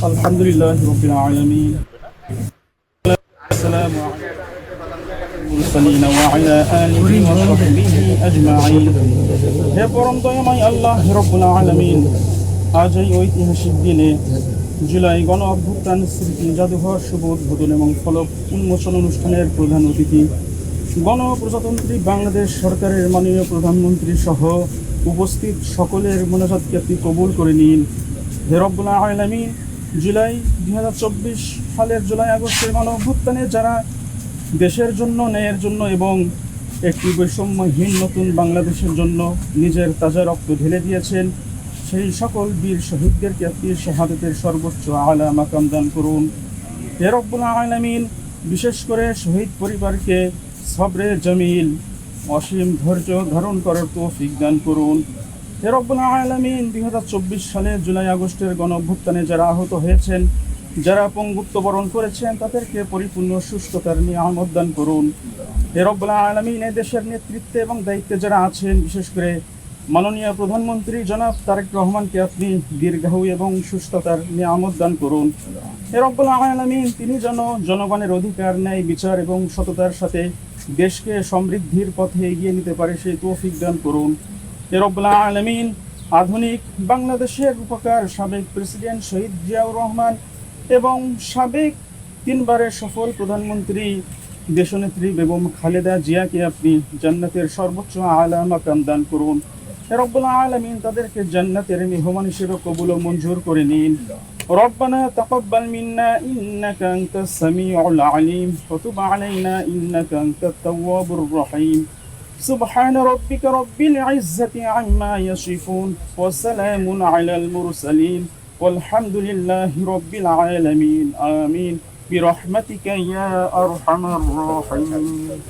আলহামদুলিল্লাহ রাব্বিল আলামিন আসসালামু মুরসালিন ওয়া আলা আলিহি ওয়া সাহবিহি আজমাইন। হে পরম দয়াময় আল্লাহ রাব্বুল আলামিন, আজ এই ঐতিহাসিক দিনে জুলাই গণ অভ্যুত্থান স্মৃতি জাদুঘর শুভ উদ্বোধন এবং ফলক উন্মোচন অনুষ্ঠানের প্রধান অতিথি গণপ্রজাতন্ত্রী বাংলাদেশ সরকারের মাননীয় প্রধানমন্ত্রী সহ উপস্থিত সকলের মোনাজাতকে আপনি কবুল করে নিন। হে রব্বুল আলামিন, জুলাই 2024 সালের জুলাই আগস্টের গণ অভ্যুত্থানে যারা দেশের জন্য, ন্যায়ের জন্য এবং একটি বৈষম্যহীন নতুন বাংলাদেশের জন্য নিজের তাজা রক্ত ঢেলে দিয়েছেন, সেই সকল বীর শহীদদেরকে আপনি শাহাদাতের সর্বোচ্চ আলা মাকাম দান করুন। হে রব্বুল আলামিন, বিশেষ করে শহীদ পরিবারকে সবরে জমিল, অসীম ধৈর্য ধারণ করার তৌফিক দান করুন। হে রব্বুল আলামিন, 2024 সালে জুলাই আগস্টের গণ অভ্যুত্থানে যারা আহত হয়েছেন, যারা পঙ্গুত্ব বরণ করেছেন, তাদেরকে পরিপূর্ণ সুস্থতার নিয়ামত দান করুন। হে রব্বুল আলামিন, এই দেশের নেতৃত্বে এবং দায়িত্বে যারা আছেন, বিশেষ করে মাননীয় প্রধানমন্ত্রী জনাব তারেক রহমানকে আপনি দীর্ঘায়ু এবং সুস্থতার নিয়ামত দান করুন। হে রব্বুল আলামিন, তিনি যেন জনগণের অধিকার, ন্যায়, বিচার এবং সততার সাথে দেশকে সমৃদ্ধির পথে এগিয়ে নিতে পারে সেই তৌফিক দান করুন। হে রব্বুল আলামিন, আধুনিক বাংলাদেশের রূপকার সাবেক প্রেসিডেন্ট শহীদ জিয়াউর রহমান এবং সাবেক 3 বারের সফল প্রধানমন্ত্রী দেশনেত্রী বেগম খালেদা জিয়াকে আপনি জান্নাতের সর্বোচ্চ আলা মাকাম দান করুন। হে রব্বুল আলামিন, তাদেরকে জান্নাতের মেহমান হিসেবে কবুল ও মঞ্জুর করে নিন। রব্বানা তাকাব্বাল মিন্না ইন্নাকা আনতাস সামিউল আলিম ওয়া তুব আলাইনা ইন্নাকা আনতাত তাওয়াবুর রহিম। সুবহান রাব্বিকা রাব্বিল ইজ্জাতি আম্মা ইয়াসিফুন ওয়া সালামুন আলাল মুরসালিন ওয়ালহামদুলিল্লাহি রাব্বিল আলামিন। আমিন বিরহমাতিকা ইয়া আরহামার রাহিমিন।